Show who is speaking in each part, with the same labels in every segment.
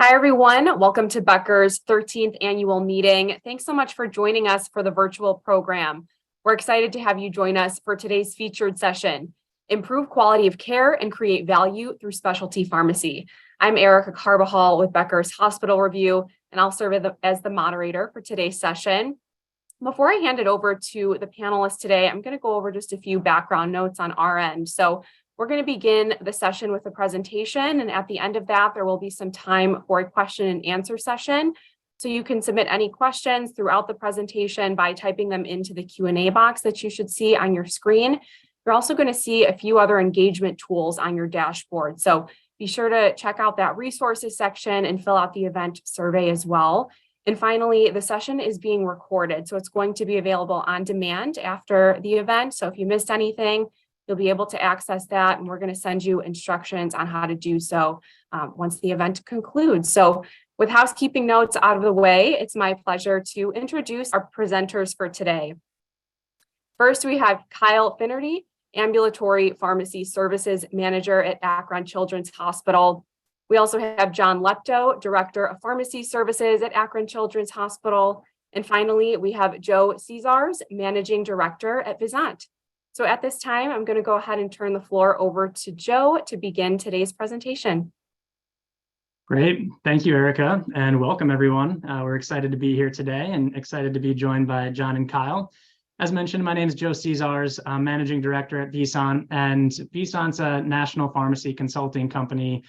Speaker 1: Hi, everyone. Welcome to Becker's 13th annual meeting. Thanks so much for joining us for the virtual program. We're excited to have you join us for today's featured session, Improve Quality of Care and Create Value Through Specialty Pharmacy. I'm Erica Carbajal with Becker's Hospital Review, and I'll serve as the moderator for today's session. Before I hand it over to the panelists today, I'm going to go over just a few background notes on our end. So we're going to begin the session with a presentation, and at the end of that, there will be some time for a question and answer session. So you can submit any questions throughout the presentation by typing them into the Q&A box that you should see on your screen. You're also going to see a few other engagement tools on your dashboard. So be sure to check out that resources section and fill out the event survey as well. And finally, the session is being recorded, so it's going to be available on demand after the event. So if you missed anything, you'll be able to access that, and we're going to send you instructions on how to do so once the event concludes. So with housekeeping notes out of the way, it's my pleasure to introduce our presenters for today. First, we have Kyle Finnerty, Ambulatory Pharmacy Services Manager at Akron Children's Hospital. We also have John Lepto, Director of Pharmacy Services at Akron Children's Hospital. And finally, we have Joe Cesars, Managing Director at Visante. So at this time, I'm going to go ahead and turn the floor over to Joe to begin today's presentation.
Speaker 2: Great. Thank you, Erica, and welcome everyone. We're excited to be here today and excited to be joined by John and Kyle. As mentioned, my name is Joe Cesars. I'm Managing Director at Visante, and Visante's a national pharmacy consulting company.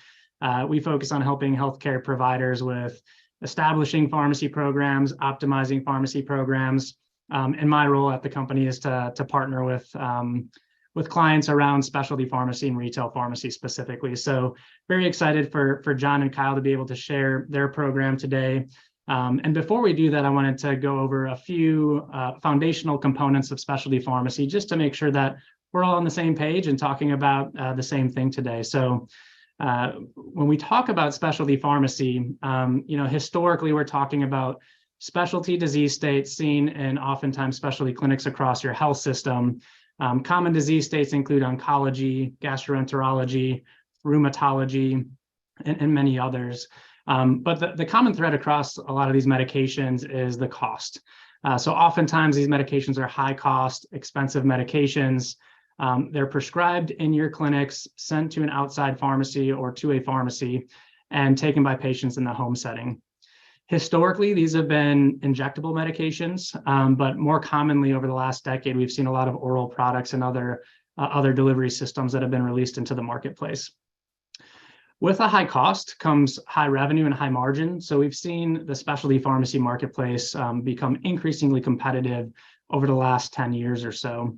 Speaker 2: We focus on helping healthcare providers with establishing pharmacy programs, optimizing pharmacy programs. And my role at the company is to partner with clients around specialty pharmacy and retail pharmacy specifically. So very excited for John and Kyle to be able to share their program today. And before we do that, I wanted to go over a few foundational components of specialty pharmacy just to make sure that we're all on the same page and talking about the same thing today. So when we talk about specialty pharmacy, historically we're talking about specialty disease states seen in oftentimes specialty clinics across your health system. Common disease states include oncology, gastroenterology, rheumatology, and many others. But the common thread across a lot of these medications is the cost. So oftentimes these medications are high cost, expensive medications. They're prescribed in your clinics, sent to an outside pharmacy or to a pharmacy, and taken by patients in the home setting. Historically, these have been injectable medications, but more commonly over the last decade, we've seen a lot of oral products and other delivery systems that have been released into the marketplace. With a high cost comes high revenue and high margin. So we've seen the specialty pharmacy marketplace become increasingly competitive over the last 10 years or so.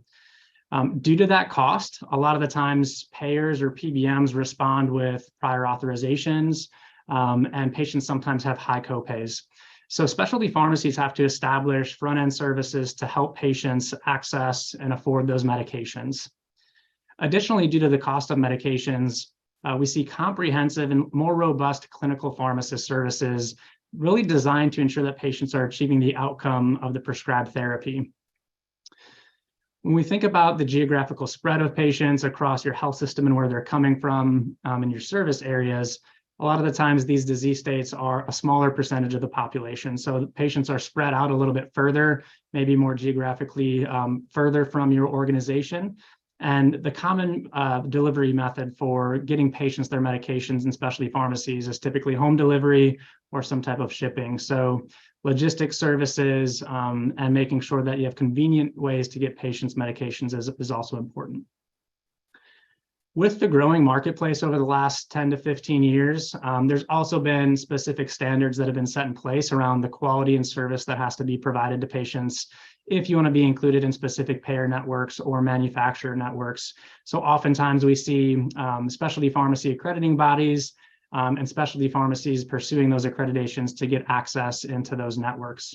Speaker 2: Due to that cost, a lot of the times payers or PBMs respond with prior authorizations, and patients sometimes have high copays. So specialty pharmacies have to establish front-end services to help patients access and afford those medications. Additionally, due to the cost of medications, we see comprehensive and more robust clinical pharmacist services really designed to ensure that patients are achieving the outcome of the prescribed therapy. When we think about the geographical spread of patients across your health system and where they're coming from in your service areas, a lot of the times these disease states are a smaller percentage of the population. So the patients are spread out a little bit further, maybe more geographically further from your organization. And the common delivery method for getting patients their medications in specialty pharmacies is typically home delivery or some type of shipping. So logistics services and making sure that you have convenient ways to get patients medications is also important. With the growing marketplace over the last 10 to 15 years, there's also been specific standards that have been set in place around the quality and service that has to be provided to patients if you want to be included in specific payer networks or manufacturer networks. So oftentimes we see specialty pharmacy accrediting bodies and specialty pharmacies pursuing those accreditations to get access into those networks.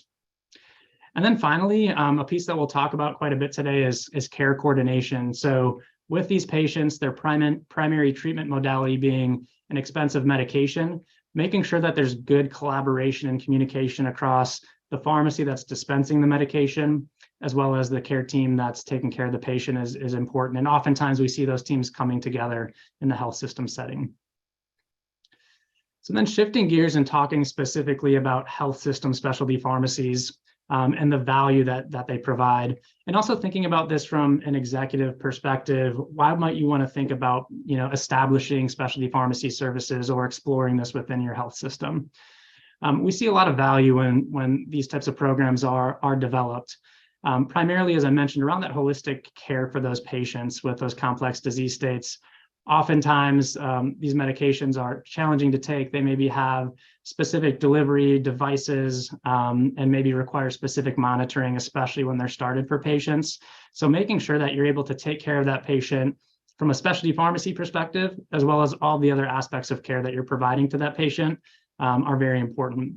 Speaker 2: And then finally, a piece that we'll talk about quite a bit today is care coordination. So with these patients, their primary treatment modality being an expensive medication, making sure that there's good collaboration and communication across the pharmacy that's dispensing the medication, as well as the care team that's taking care of the patient is important. And oftentimes we see those teams coming together in the health system setting. So then shifting gears and talking specifically about health system specialty pharmacies and the value that they provide. And also thinking about this from an executive perspective, why might you want to think about, establishing specialty pharmacy services or exploring this within your health system? We see a lot of value when these types of programs are developed, primarily, as I mentioned, around that holistic care for those patients with those complex disease states. Oftentimes, these medications are challenging to take. They maybe have specific delivery devices and maybe require specific monitoring, especially when they're started for patients. So making sure that you're able to take care of that patient from a specialty pharmacy perspective, as well as all the other aspects of care that you're providing to that patient are very important.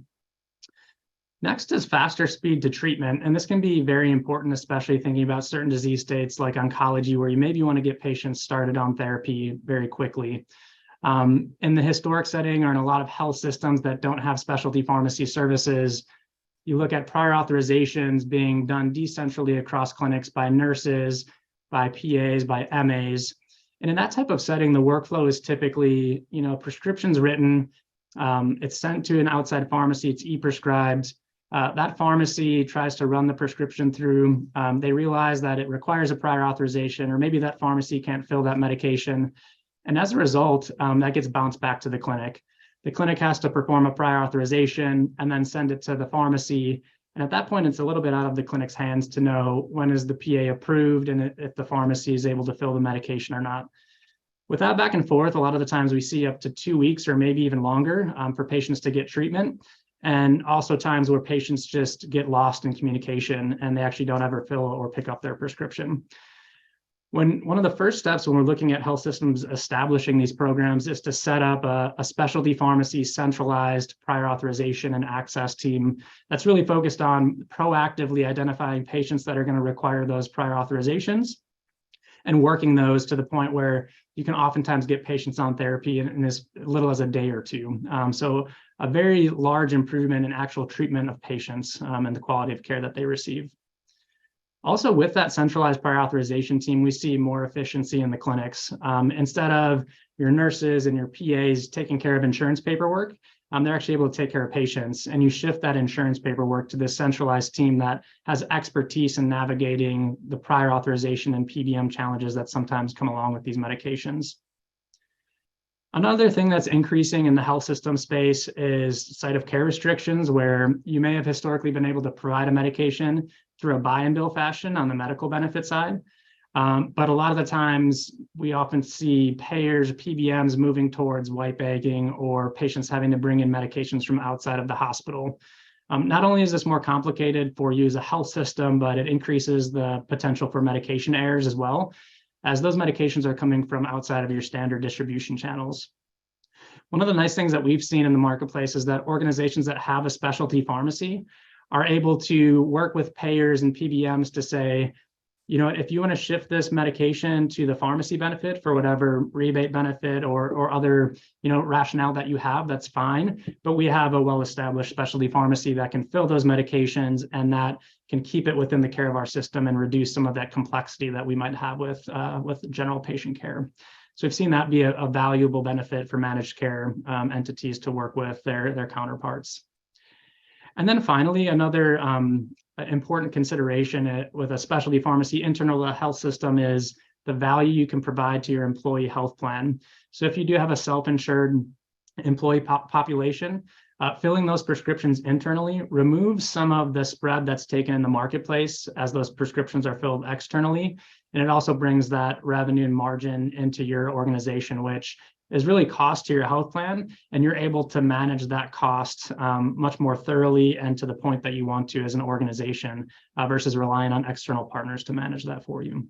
Speaker 2: Next is faster speed to treatment, and this can be very important, especially thinking about certain disease states like oncology, where you maybe want to get patients started on therapy very quickly. In the historic setting or in a lot of health systems that don't have specialty pharmacy services, you look at prior authorizations being done decentrally across clinics by nurses, by PAs, by MAs. And in that type of setting, the workflow is typically, prescriptions written, it's sent to an outside pharmacy, it's e-prescribed. That pharmacy tries to run the prescription through. They realize that it requires a prior authorization, or maybe that pharmacy can't fill that medication. And as a result, that gets bounced back to the clinic. The clinic has to perform a prior authorization and then send it to the pharmacy. And at that point, it's a little bit out of the clinic's hands to know when is the PA approved and if the pharmacy is able to fill the medication or not. With that back and forth, a lot of the times we see up to 2 weeks or maybe even longer for patients to get treatment. And also times where patients just get lost in communication and they actually don't ever fill or pick up their prescription. One of the first steps when we're looking at health systems establishing these programs is to set up a specialty pharmacy centralized prior authorization and access team that's really focused on proactively identifying patients that are going to require those prior authorizations and working those to the point where you can oftentimes get patients on therapy in as little as a day or two. So a very large improvement in actual treatment of patients and the quality of care that they receive. Also, with that centralized prior authorization team, we see more efficiency in the clinics. Instead of your nurses and your PAs taking care of insurance paperwork, they're actually able to take care of patients. And you shift that insurance paperwork to this centralized team that has expertise in navigating the prior authorization and PBM challenges that sometimes come along with these medications. Another thing that's increasing in the health system space is site of care restrictions, where you may have historically been able to provide a medication through a buy and bill fashion on the medical benefit side. But a lot of the times we often see payers, PBMs moving towards white bagging or patients having to bring in medications from outside of the hospital. Not only is this more complicated for you as a health system, but it increases the potential for medication errors as well, as those medications are coming from outside of your standard distribution channels. One of the nice things that we've seen in the marketplace is that organizations that have a specialty pharmacy are able to work with payers and PBMs to say, if you want to shift this medication to the pharmacy benefit for whatever rebate benefit or other, rationale that you have, that's fine. But we have a well-established specialty pharmacy that can fill those medications and that can keep it within the care of our system and reduce some of that complexity that we might have with general patient care. So we've seen that be a valuable benefit for managed care entities to work with their counterparts. And then finally, another important consideration with a specialty pharmacy internal to a health system is the value you can provide to your employee health plan. So if you do have a self-insured employee population, filling those prescriptions internally removes some of the spread that's taken in the marketplace as those prescriptions are filled externally. And it also brings that revenue and margin into your organization, which is really cost to your health plan, and you're able to manage that cost much more thoroughly and to the point that you want to as an organization versus relying on external partners to manage that for you.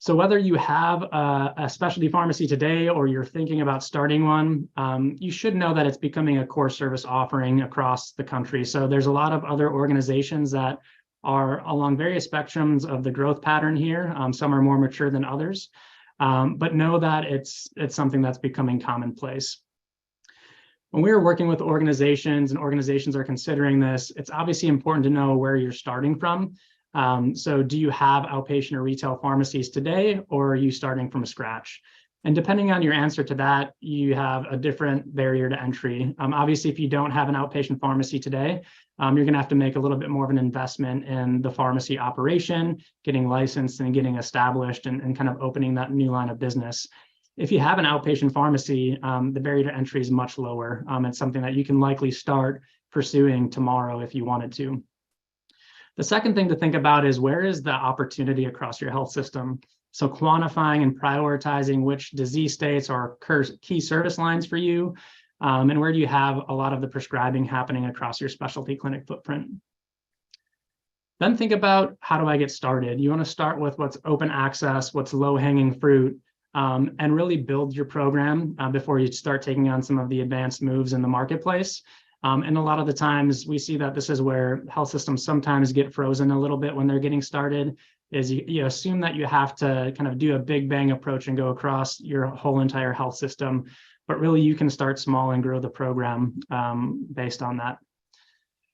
Speaker 2: So whether you have a specialty pharmacy today or you're thinking about starting one, you should know that it's becoming a core service offering across the country. So there's a lot of other organizations that are along various spectrums of the growth pattern here. Some are more mature than others. But know that it's something that's becoming commonplace. When we are working with organizations and organizations are considering this, it's obviously important to know where you're starting from. So do you have outpatient or retail pharmacies today, or are you starting from scratch? And depending on your answer to that, you have a different barrier to entry. Obviously, if you don't have an outpatient pharmacy today, you're going to have to make a little bit more of an investment in the pharmacy operation, getting licensed and getting established and kind of opening that new line of business. If you have an outpatient pharmacy, the barrier to entry is much lower. It's something that you can likely start pursuing tomorrow if you wanted to. The second thing to think about is, where is the opportunity across your health system? So quantifying and prioritizing which disease states are key service lines for you, and where do you have a lot of the prescribing happening across your specialty clinic footprint. Then think about, how do I get started? You want to start with what's open access, what's low-hanging fruit, and really build your program before you start taking on some of the advanced moves in the marketplace. And a lot of the times we see that this is where health systems sometimes get frozen a little bit when they're getting started, is you assume that you have to kind of do a big bang approach and go across your whole entire health system, but really you can start small and grow the program based on that.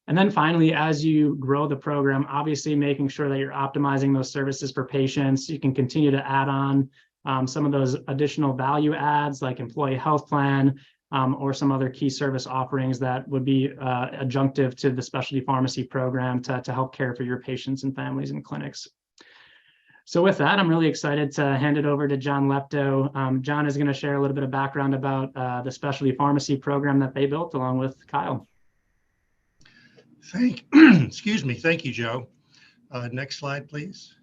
Speaker 2: And then finally, as you grow the program, obviously making sure that you're optimizing those services for patients. You can continue to add on some of those additional value adds like employee health plan, or some other key service offerings that would be adjunctive to the specialty pharmacy program to help care for your patients and families and clinics. So with that, I'm really excited to hand it over to John Lepto. John is going to share a little bit of background about the specialty pharmacy program that they built along with Kyle.
Speaker 3: Excuse me. Thank you, Joe. Next slide, please.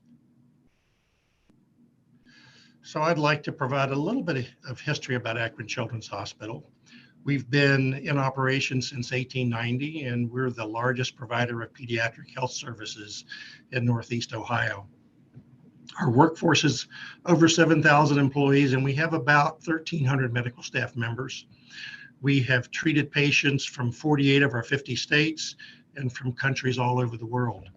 Speaker 3: So I'd like to provide a little bit of history about Akron Children's Hospital. We've been in operation since 1890, and we're the largest provider of pediatric health services in Northeast Ohio. Our workforce is over 7,000 employees, and we have about 1,300 medical staff members. We have treated patients from 48 of our 50 states and from countries all over the world.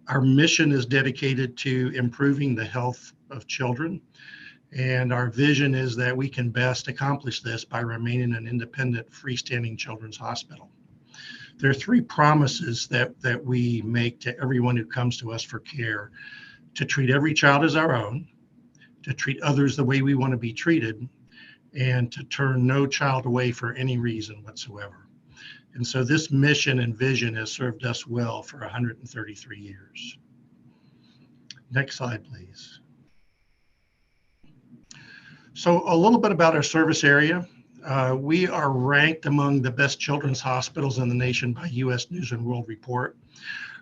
Speaker 3: Our mission is dedicated to improving the health of children, and our vision is that we can best accomplish this by remaining an independent, freestanding children's hospital. There are three promises that we make to everyone who comes to us for care: to treat every child as our own, to treat others the way we want to be treated, and to turn no child away for any reason whatsoever. And so this mission and vision has served us well for 133 years. Next slide, please. So a little bit about our service area. We are ranked among the best children's hospitals in the nation by U.S. News and World Report.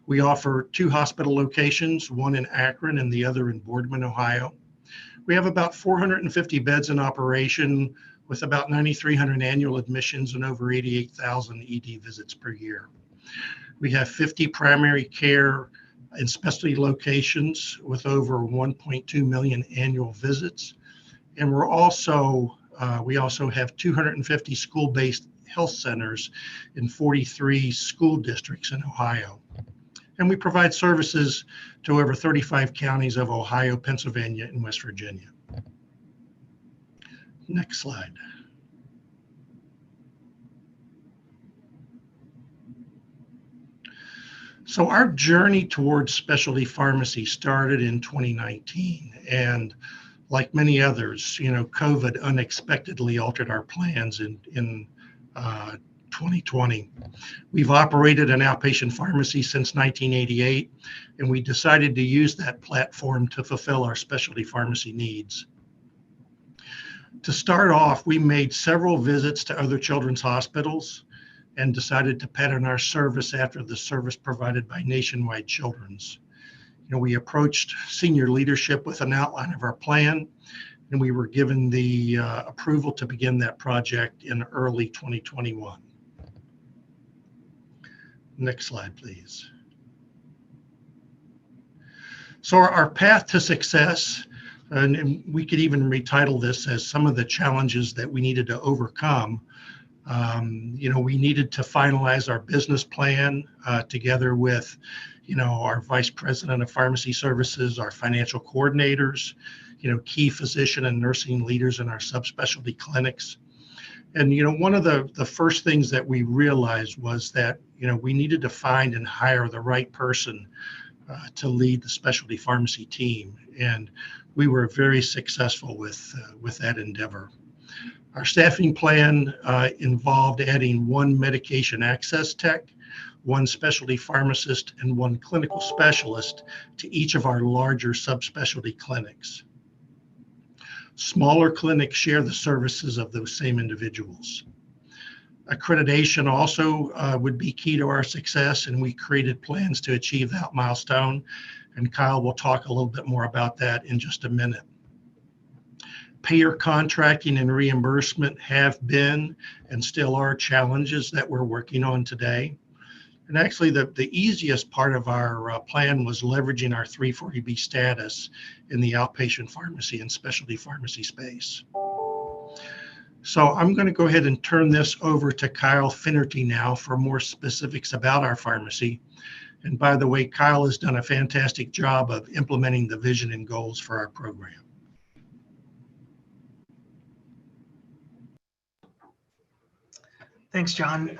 Speaker 3: We offer 2 hospital locations, one in Akron and the other in Boardman, Ohio. We have about 450 beds in operation with about 9,300 annual admissions and over 88,000 ED visits per year. We have 50 primary care and specialty locations with over 1.2 million annual visits. And we also have 250 school-based health centers in 43 school districts in Ohio. And we provide services to over 35 counties of Ohio, Pennsylvania, and West Virginia. Next slide. So our journey towards specialty pharmacy started in 2019, and like many others, COVID unexpectedly altered our plans in 2020. We've operated an outpatient pharmacy since 1988, and we decided to use that platform to fulfill our specialty pharmacy needs. To start off, we made several visits to other children's hospitals and decided to pattern our service after the service provided by Nationwide Children's. We approached senior leadership with an outline of our plan, and we were given the approval to begin that project in early 2021. Next slide, please. So our path to success, and we could even retitle this as some of the challenges that we needed to overcome. We needed to finalize our business plan together with, our vice president of pharmacy services, our financial coordinators, key physician and nursing leaders in our subspecialty clinics. And, one of the first things that we realized was that, we needed to find and hire the right person to lead the specialty pharmacy team. And we were very successful with that endeavor. Our staffing plan involved adding one medication access tech, one specialty pharmacist, and one clinical specialist to each of our larger subspecialty clinics. Smaller clinics share the services of those same individuals. Accreditation also would be key to our success, and we created plans to achieve that milestone. And Kyle will talk a little bit more about that in just a minute. Payer contracting and reimbursement have been and still are challenges that we're working on today. And actually, the easiest part of our plan was leveraging our 340B status in the outpatient pharmacy and specialty pharmacy space. So I'm going to go ahead and turn this over to Kyle Finnerty now for more specifics about our pharmacy. And by the way, Kyle has done a fantastic job of implementing the vision and goals for our program.
Speaker 4: Thanks, John.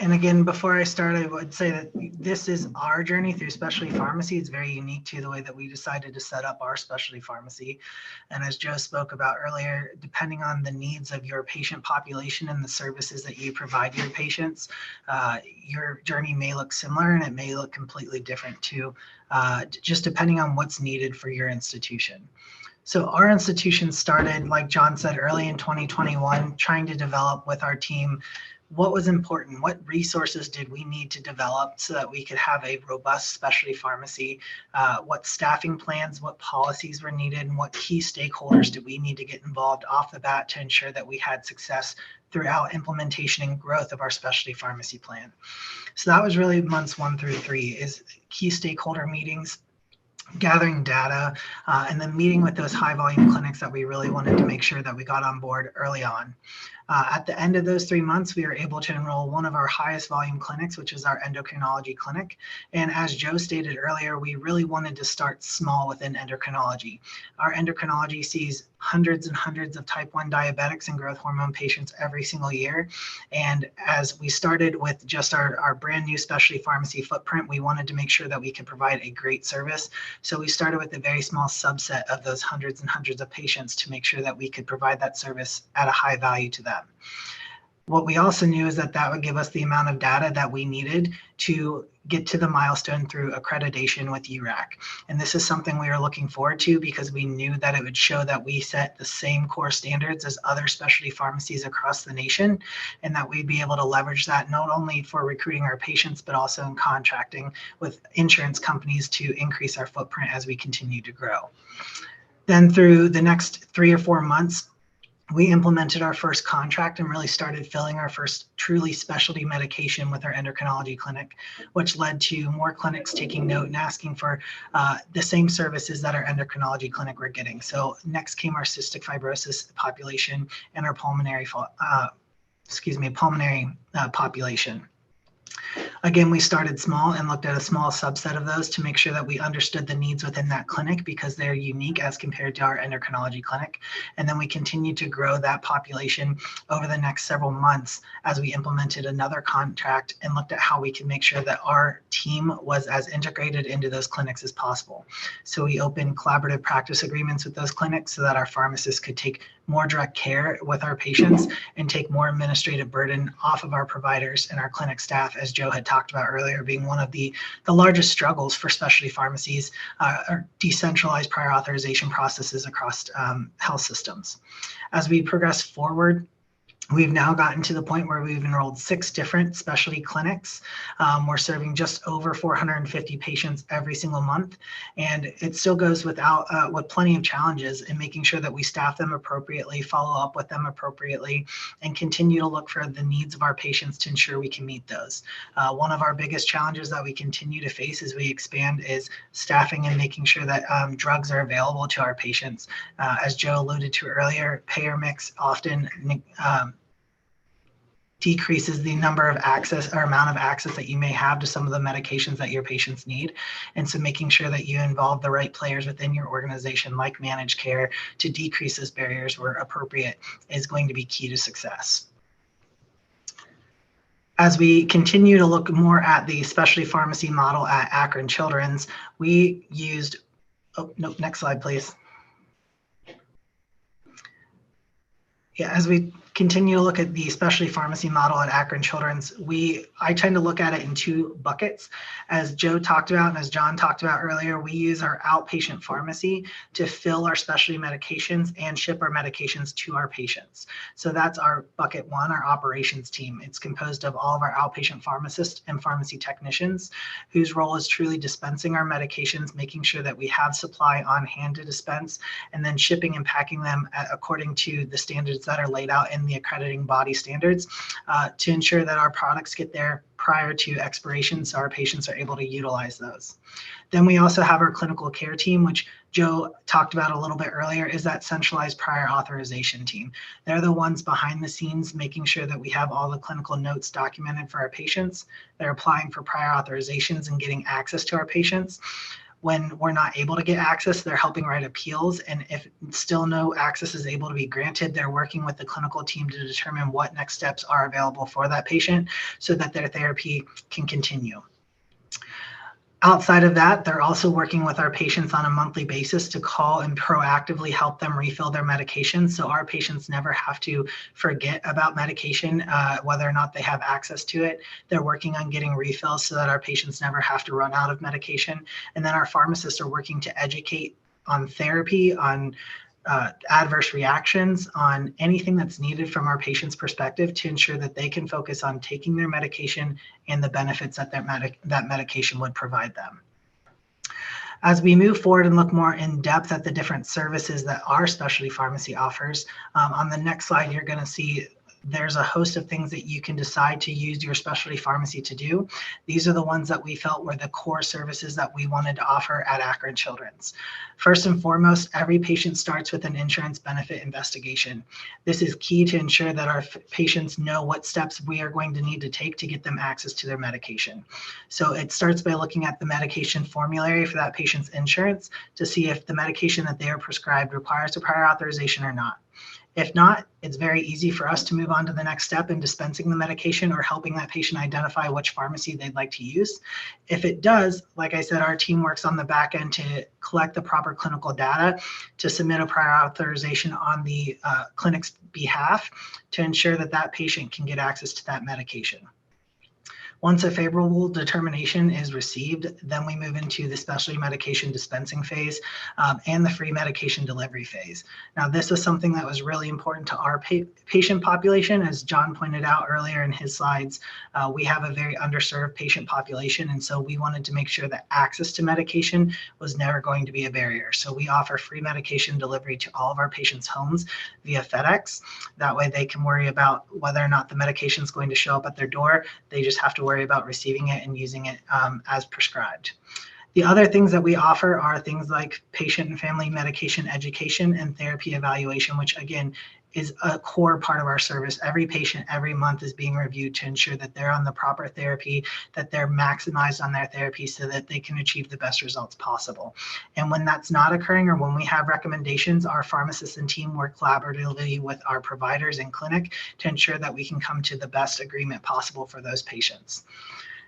Speaker 4: And again, before I start, I would say that this is our journey through specialty pharmacy. It's very unique to the way that we decided to set up our specialty pharmacy. And as Joe spoke about earlier, depending on the needs of your patient population and the services that you provide your patients, your journey may look similar and it may look completely different too, just depending on what's needed for your institution. So our institution started, like John said, early in 2021, trying to develop with our team what was important, what resources did we need to develop so that we could have a robust specialty pharmacy, what staffing plans, what policies were needed, and what key stakeholders do we need to get involved off the bat to ensure that we had success throughout implementation and growth of our specialty pharmacy plan. So that was really months 1 through 3 is key stakeholder meetings, gathering data, and then meeting with those high volume clinics that we really wanted to make sure that we got on board early on. At the end of those 3 months, we were able to enroll one of our highest volume clinics, which is our endocrinology clinic. And as Joe stated earlier, we really wanted to start small within endocrinology. Our endocrinology sees hundreds and hundreds of type 1 diabetics and growth hormone patients every single year. And as we started with just our brand new specialty pharmacy footprint, we wanted to make sure that we could provide a great service. So we started with a very small subset of those hundreds and hundreds of patients to make sure that we could provide that service at a high value to them. What we also knew is that that would give us the amount of data that we needed to get to the milestone through accreditation with URAC. And this is something we were looking forward to because we knew that it would show that we set the same core standards as other specialty pharmacies across the nation, and that we'd be able to leverage that not only for recruiting our patients, but also in contracting with insurance companies to increase our footprint as we continue to grow. Then through the next 3 or 4 months, we implemented our first contract and really started filling our first truly specialty medication with our endocrinology clinic, which led to more clinics taking note and asking for the same services that our endocrinology clinic were getting. So next came our cystic fibrosis population and our pulmonary population. Again, we started small and looked at a small subset of those to make sure that we understood the needs within that clinic because they're unique as compared to our endocrinology clinic. And then we continued to grow that population over the next several months as we implemented another contract and looked at how we can make sure that our team was as integrated into those clinics as possible. So we opened collaborative practice agreements with those clinics so that our pharmacists could take more direct care with our patients and take more administrative burden off of our providers and our clinic staff, as Joe had talked about earlier, being one of the largest struggles for specialty pharmacies are decentralized prior authorization processes across health systems. As we progress forward, we've now gotten to the point where we've enrolled 6 different specialty clinics. We're serving just over 450 patients every single month. And it still goes with plenty of challenges in making sure that we staff them appropriately, follow up with them appropriately, and continue to look for the needs of our patients to ensure we can meet those. One of our biggest challenges that we continue to face as we expand is staffing and making sure that drugs are available to our patients. As Joe alluded to earlier, payer mix often decreases the number of access or amount of access that you may have to some of the medications that your patients need. And so making sure that you involve the right players within your organization, like managed care, to decrease those barriers where appropriate is going to be key to success. As we continue to look more at the specialty pharmacy model at Akron Children's, we used, next slide, please. Yeah, as we continue to look at the specialty pharmacy model at Akron Children's, I tend to look at it in two buckets. As Joe talked about and as John talked about earlier, we use our outpatient pharmacy to fill our specialty medications and ship our medications to our patients. So that's our bucket one, our operations team. It's composed of all of our outpatient pharmacists and pharmacy technicians whose role is truly dispensing our medications, making sure that we have supply on hand to dispense, and then shipping and packing them according to the standards that are laid out in the accrediting body standards to ensure that our products get there prior to expiration so our patients are able to utilize those. Then we also have our clinical care team, which Joe talked about a little bit earlier, is that centralized prior authorization team. They're the ones behind the scenes making sure that we have all the clinical notes documented for our patients. They're applying for prior authorizations and getting access to our patients. When we're not able to get access, they're helping write appeals. And if still no access is able to be granted, they're working with the clinical team to determine what next steps are available for that patient so that their therapy can continue. Outside of that, they're also working with our patients on a monthly basis to call and proactively help them refill their medication. So our patients never have to forget about medication, whether or not they have access to it. They're working on getting refills so that our patients never have to run out of medication. And then our pharmacists are working to educate on therapy, on adverse reactions, on anything that's needed from our patient's perspective to ensure that they can focus on taking their medication and the benefits that that medication would provide them. As we move forward and look more in depth at the different services that our specialty pharmacy offers, on the next slide, you're going to see there's a host of things that you can decide to use your specialty pharmacy to do. These are the ones that we felt were the core services that we wanted to offer at Akron Children's. First and foremost, every patient starts with an insurance benefit investigation. This is key to ensure that our patients know what steps we are going to need to take to get them access to their medication. So it starts by looking at the medication formulary for that patient's insurance to see if the medication that they are prescribed requires a prior authorization or not. If not, it's very easy for us to move on to the next step in dispensing the medication or helping that patient identify which pharmacy they'd like to use. If it does, like I said, our team works on the back end to collect the proper clinical data to submit a prior authorization on the clinic's behalf to ensure that that patient can get access to that medication. Once a favorable determination is received, then we move into the specialty medication dispensing phase and the free medication delivery phase. Now, this was something that was really important to our patient population. As John pointed out earlier in his slides, we have a very underserved patient population, and so we wanted to make sure that access to medication was never going to be a barrier. So we offer free medication delivery to all of our patients' homes via FedEx. That way they can worry about whether or not the medication is going to show up at their door. They just have to worry about receiving it and using it as prescribed. The other things that we offer are things like patient and family medication education and therapy evaluation, which again is a core part of our service. Every patient every month is being reviewed to ensure that they're on the proper therapy, that they're maximized on their therapy so that they can achieve the best results possible. And when that's not occurring or when we have recommendations, our pharmacists and team work collaboratively with our providers in clinic to ensure that we can come to the best agreement possible for those patients.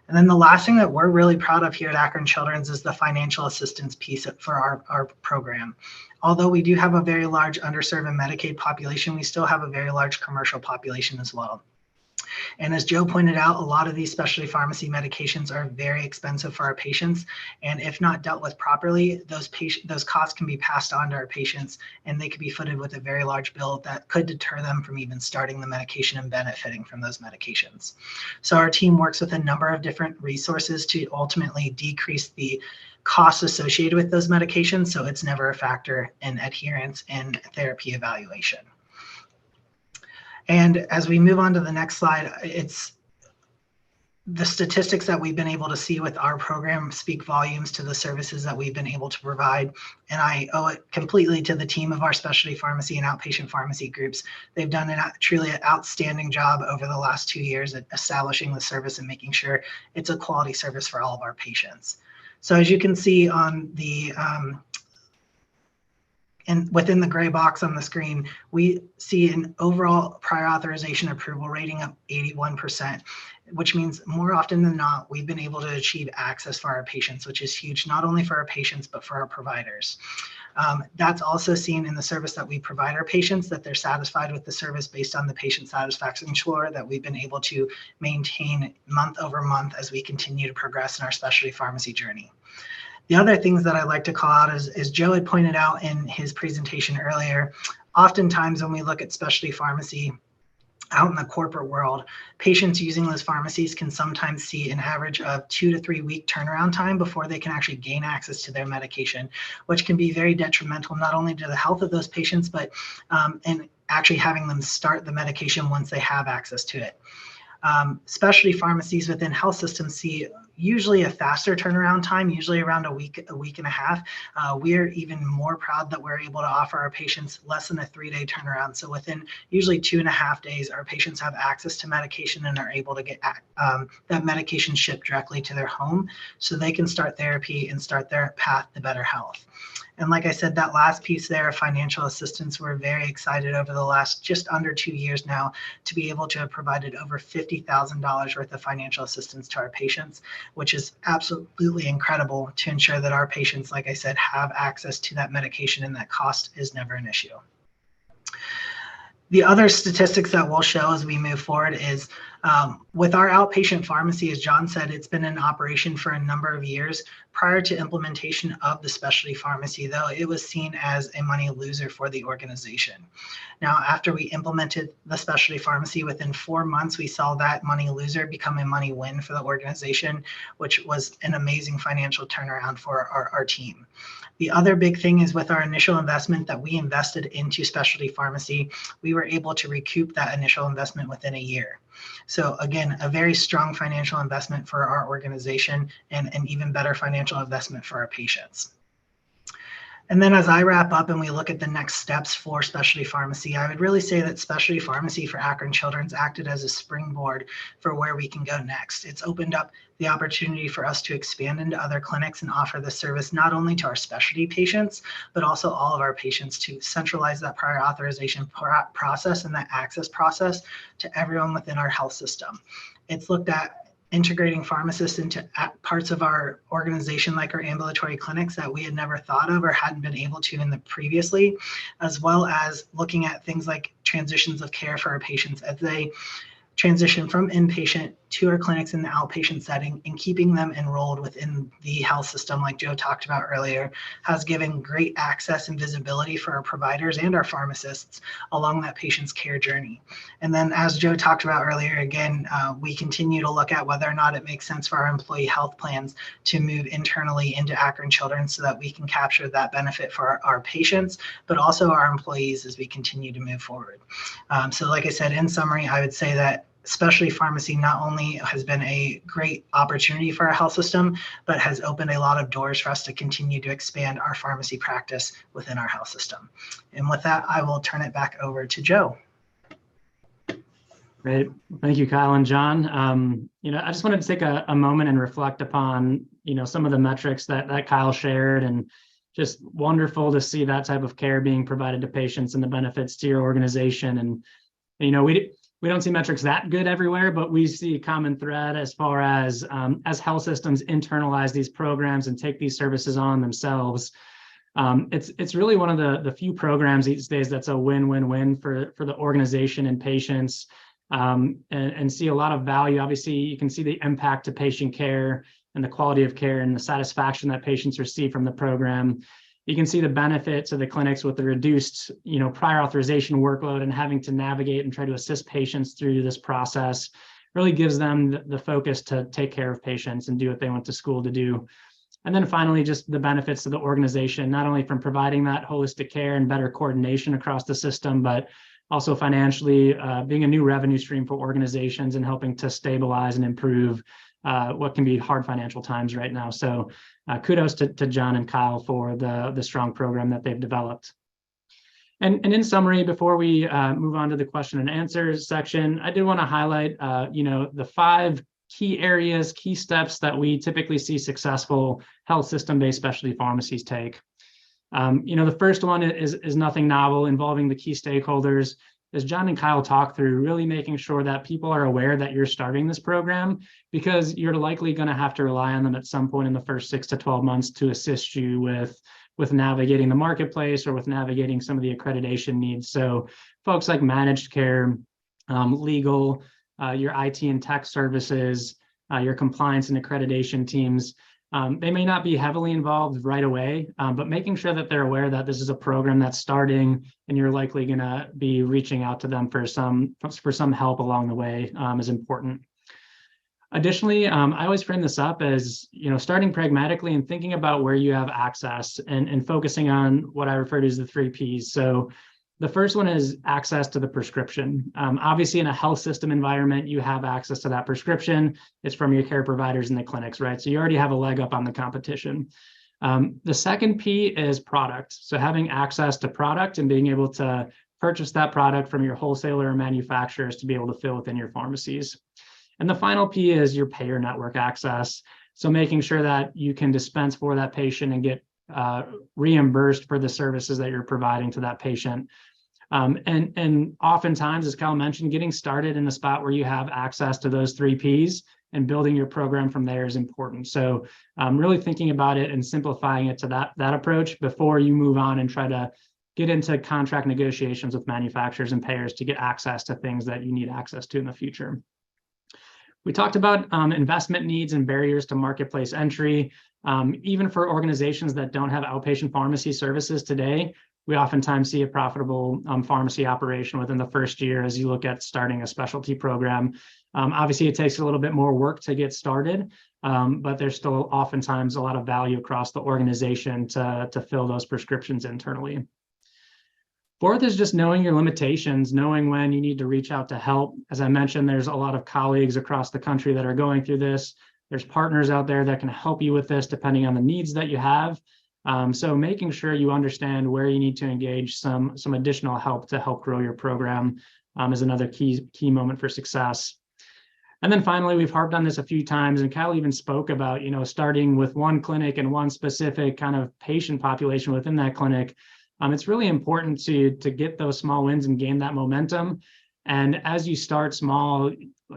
Speaker 4: And then the last thing that we're really proud of here at Akron Children's is the financial assistance piece for our program. Although we do have a very large underserved and Medicaid population, we still have a very large commercial population as well. And as Joe pointed out, a lot of these specialty pharmacy medications are very expensive for our patients. And if not dealt with properly, those costs can be passed on to our patients, and they could be footed with a very large bill that could deter them from even starting the medication and benefiting from those medications. So our team works with a number of different resources to ultimately decrease the costs associated with those medications, so it's never a factor in adherence and therapy evaluation. And as we move on to the next slide, it's the statistics that we've been able to see with our program speak volumes to the services that we've been able to provide. And I owe it completely to the team of our specialty pharmacy and outpatient pharmacy groups. They've done truly an outstanding job over the last 2 years at establishing the service and making sure it's a quality service for all of our patients. So as you can see on the and within the gray box on the screen, we see an overall prior authorization approval rating of 81%, which means more often than not, we've been able to achieve access for our patients, which is huge, not only for our patients, but for our providers. That's also seen in the service that we provide our patients, that they're satisfied with the service based on the patient satisfaction score that we've been able to maintain month over month as we continue to progress in our specialty pharmacy journey. The other things that I'd like to call out is, as Joe had pointed out in his presentation earlier, oftentimes when we look at specialty pharmacy out in the corporate world, patients using those pharmacies can sometimes see an average of 2 to 3 week turnaround time before they can actually gain access to their medication, which can be very detrimental not only to the health of those patients, but and actually having them start the medication once they have access to it. Specialty pharmacies within health systems see usually a faster turnaround time, usually around a week and a half. We're even more proud that we're able to offer our patients less than a 3-day turnaround. So within usually 2.5 days, our patients have access to medication and are able to get that medication shipped directly to their home so they can start therapy and start their path to better health. And like I said, that last piece there, financial assistance, we're very excited over the last just under 2 years now to be able to have provided over $50,000 worth of financial assistance to our patients, which is absolutely incredible to ensure that our patients, like I said, have access to that medication and that cost is never an issue. The other statistics that we'll show as we move forward is with our outpatient pharmacy, as John said, it's been in operation for a number of years. Prior to implementation of the specialty pharmacy, though, it was seen as a money loser for the organization. Now, after we implemented the specialty pharmacy, within 4 months, we saw that money loser become a money win for the organization, which was an amazing financial turnaround for our team. The other big thing is with our initial investment that we invested into specialty pharmacy, we were able to recoup that initial investment within a year. So again, a very strong financial investment for our organization and an even better financial investment for our patients. And then as I wrap up and we look at the next steps for specialty pharmacy, I would really say that specialty pharmacy for Akron Children's acted as a springboard for where we can go next. It's opened up the opportunity for us to expand into other clinics and offer the service not only to our specialty patients, but also all of our patients to centralize that prior authorization process and that access process to everyone within our health system. It's looked at integrating pharmacists into parts of our organization like our ambulatory clinics that we had never thought of or hadn't been able to in the previously, as well as looking at things like transitions of care for our patients as they transition from inpatient to our clinics in the outpatient setting, and keeping them enrolled within the health system, like Joe talked about earlier, has given great access and visibility for our providers and our pharmacists along that patient's care journey. And then as Joe talked about earlier, again, we continue to look at whether or not it makes sense for our employee health plans to move internally into Akron Children's so that we can capture that benefit for our patients, but also our employees as we continue to move forward. So like I said, in summary, I would say that specialty pharmacy not only has been a great opportunity for our health system, but has opened a lot of doors for us to continue to expand our pharmacy practice within our health system. And with that, I will turn it back over to Joe.
Speaker 2: Great. Thank you, Kyle and John. I just wanted to take a moment and reflect upon, some of the metrics that Kyle shared, and just wonderful to see that type of care being provided to patients and the benefits to your organization. And, we don't see metrics that good everywhere, but we see a common thread as far as health systems internalize these programs and take these services on themselves. It's really one of the few programs these days that's a win-win-win for the organization and patients, and see a lot of value. Obviously, you can see the impact to patient care and the quality of care and the satisfaction that patients receive from the program. You can see the benefit to the clinics with the reduced, prior authorization workload, and having to navigate and try to assist patients through this process really gives them the focus to take care of patients and do what they went to school to do. And then finally, just the benefits to the organization, not only from providing that holistic care and better coordination across the system, but also financially being a new revenue stream for organizations and helping to stabilize and improve what can be hard financial times right now. So kudos to John and Kyle for the strong program that they've developed. And in summary, before we move on to the question and answers section, I did want to highlight, the 5 key areas, key steps that we typically see successful health system-based specialty pharmacies take. The first one is nothing novel, involving the key stakeholders. As John and Kyle talked through, really making sure that people are aware that you're starting this program, because you're likely going to have to rely on them at some point in the first 6 to 12 months to assist you with with navigating the marketplace or with navigating some of the accreditation needs. So folks like managed care, legal, your IT and tech services, your compliance and accreditation teams, they may not be heavily involved right away, but making sure that they're aware that this is a program that's starting and you're likely going to be reaching out to them for some help along the way is important. Additionally, I always frame this up as, starting pragmatically and thinking about where you have access and focusing on what I refer to as the 3 Ps. So the first one is access to the prescription. Obviously, in a health system environment, you have access to that prescription. It's from your care providers in the clinics, right? So you already have a leg up on the competition. The second P is product. So having access to product and being able to purchase that product from your wholesaler or manufacturers to be able to fill within your pharmacies. And the final P is your payer network access. So making sure that you can dispense for that patient and get reimbursed for the services that you're providing to that patient. And oftentimes, as Kyle mentioned, getting started in a spot where you have access to those 3 Ps and building your program from there is important. So really thinking about it and simplifying it to that approach before you move on and try to get into contract negotiations with manufacturers and payers to get access to things that you need access to in the future. We talked about investment needs and barriers to marketplace entry. Even for organizations that don't have outpatient pharmacy services today, we oftentimes see a profitable pharmacy operation within the first year as you look at starting a specialty program. Obviously, it takes a little bit more work to get started, but there's still oftentimes a lot of value across the organization to fill those prescriptions internally. Fourth is just knowing your limitations, knowing when you need to reach out to help. As I mentioned, there's a lot of colleagues across the country that are going through this. There's partners out there that can help you with this depending on the needs that you have. So making sure you understand where you need to engage some additional help to help grow your program is another key moment for success. And then finally, we've harped on this a few times, and Kyle even spoke about, starting with one clinic and one specific kind of patient population within that clinic. It's really important to get those small wins and gain that momentum. And as you start small,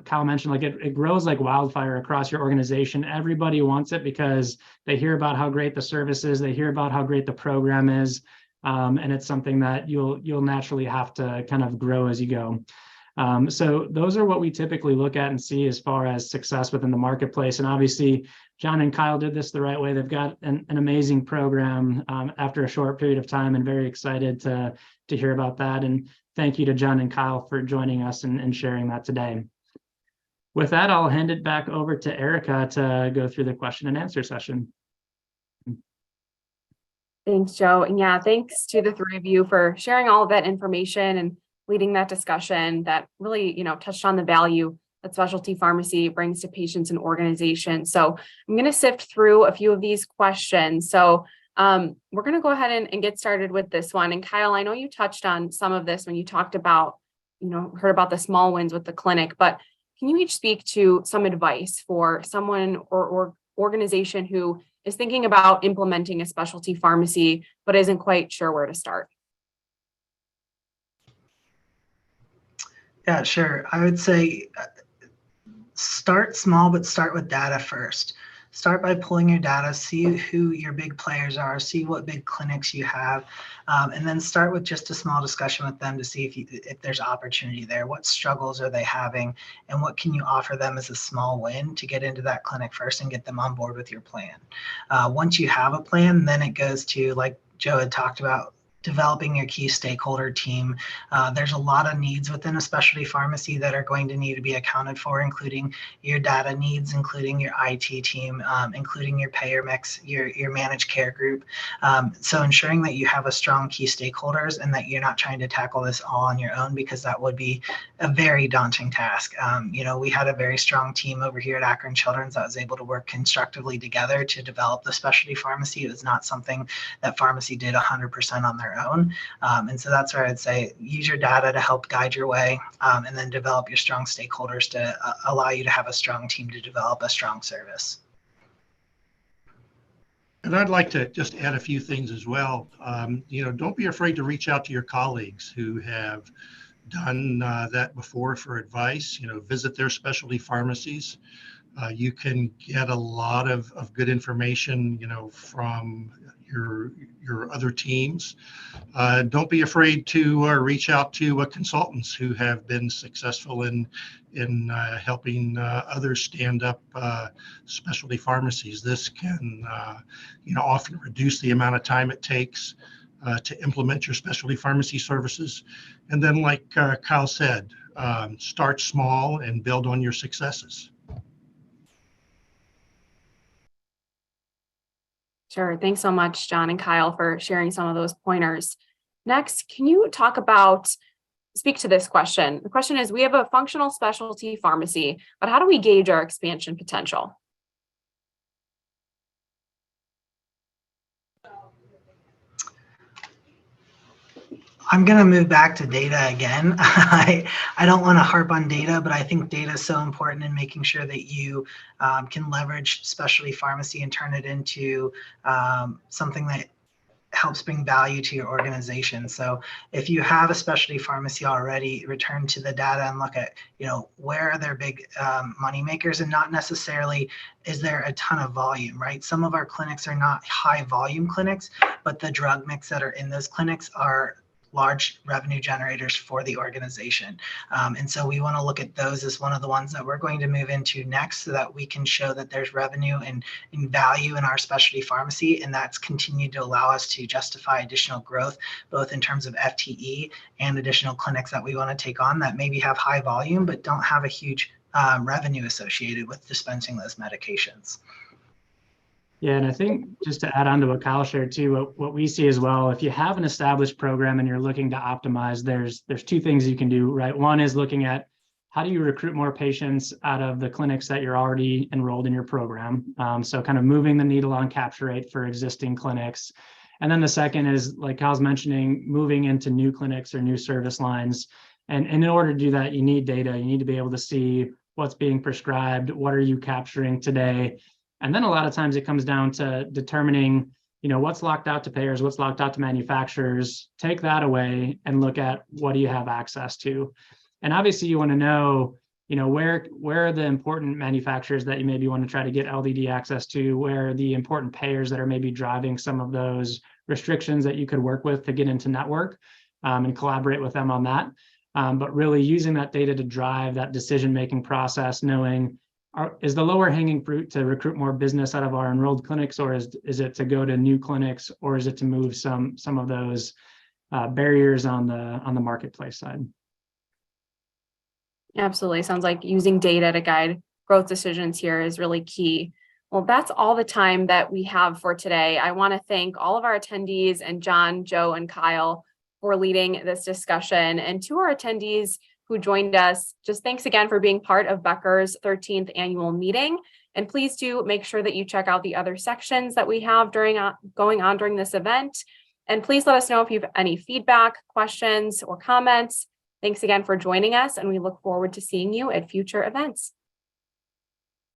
Speaker 2: Kyle mentioned, it grows like wildfire across your organization. Everybody wants it because they hear about how great the service is, they hear about how great the program is, and it's something that you'll naturally have to kind of grow as you go. So those are what we typically look at and see as far as success within the marketplace. And obviously, John and Kyle did this the right way. They've got an amazing program after a short period of time, and very excited to hear about that. And thank you to John and Kyle for joining us and sharing that today. With that, I'll hand it back over to Erica to go through the question and answer session.
Speaker 1: Thanks, Joe. And yeah, thanks to the 3 of you for sharing all of that information and leading that discussion that really, touched on the value that specialty pharmacy brings to patients and organizations. So I'm going to sift through a few of these questions. So we're going to go ahead and get started with this one. And Kyle, I know you touched on some of this when you talked about, heard about the small wins with the clinic, but can you each speak to some advice for someone or organization who is thinking about implementing a specialty pharmacy, but isn't quite sure where to start?
Speaker 4: Yeah, sure. I would say start small, but start with data first. Start by pulling your data, see who your big players are, see what big clinics you have, and then start with just a small discussion with them to see if there's opportunity there. What struggles are they having, and what can you offer them as a small win to get into that clinic first and get them on board with your plan. Once you have a plan, then it goes to, like Joe had talked about, developing your key stakeholder team. There's a lot of needs within a specialty pharmacy that are going to need to be accounted for, including your data needs, including your IT team, including your payer mix, your managed care group. So ensuring that you have a strong key stakeholders and that you're not trying to tackle this all on your own, because that would be a very daunting task. We had a very strong team over here at Akron Children's that was able to work constructively together to develop the specialty pharmacy. It was not something that pharmacy did 100% on their own. And so that's where I'd say use your data to help guide your way, and then develop your strong stakeholders to allow you to have a strong team to develop a strong service.
Speaker 3: And I'd like to just add a few things as well. Don't be afraid to reach out to your colleagues who have done that before for advice. Visit their specialty pharmacies. You can get a lot of good information, from your other teams. Don't be afraid to reach out to consultants who have been successful in helping others stand up specialty pharmacies. This can often reduce the amount of time it takes to implement your specialty pharmacy services. And then, like Kyle said, start small and build on your successes.
Speaker 1: Sure. Thanks so much, John and Kyle, for sharing some of those pointers. Next, can you speak to this question? The question is, we have a functional specialty pharmacy, but how do we gauge our expansion potential?
Speaker 4: I'm going to move back to data again. I don't want to harp on data, but I think data is so important in making sure that you can leverage specialty pharmacy and turn it into something that helps bring value to your organization. So if you have a specialty pharmacy already, return to the data and look at, where are their big money makers, and not necessarily is there a ton of volume, right? Some of our clinics are not high volume clinics, but the drug mix that are in those clinics are large revenue generators for the organization. And so we want to look at those as one of the ones that we're going to move into next, so that we can show that there's revenue and value in our specialty pharmacy. And that's continued to allow us to justify additional growth, both in terms of FTE and additional clinics that we want to take on that maybe have high volume, but don't have a huge revenue associated with dispensing those medications.
Speaker 2: Yeah, and I think just to add on to what Kyle shared too, what we see as well, if you have an established program and you're looking to optimize, there's two things you can do, right? One is looking at how do you recruit more patients out of the clinics that you're already enrolled in your program. So kind of moving the needle on capture rate for existing clinics. And then the second is, like Kyle's mentioning, moving into new clinics or new service lines. And in order to do that, you need data. You need to be able to see what's being prescribed, what are you capturing today. And then a lot of times it comes down to determining, what's locked out to payers, what's locked out to manufacturers. Take that away and look at what do you have access to. And obviously you want to know, where are the important manufacturers that you maybe want to try to get LDD access to, where are the important payers that are maybe driving some of those restrictions that you could work with to get into network, and collaborate with them on that. But really using that data to drive that decision-making process, knowing, is the lower hanging fruit to recruit more business out of our enrolled clinics, or is it to go to new clinics, or is it to move some of those barriers on the marketplace side?
Speaker 1: Absolutely. Sounds like using data to guide growth decisions here is really key. Well, that's all the time that we have for today. I want to thank all of our attendees and John, Joe, and Kyle for leading this discussion. And to our attendees who joined us, just thanks again for being part of Becker's 13th annual meeting. And please do make sure that you check out the other sections that we have going on during this event. And please let us know if you have any feedback, questions, or comments. Thanks again for joining us, and we look forward to seeing you at future events.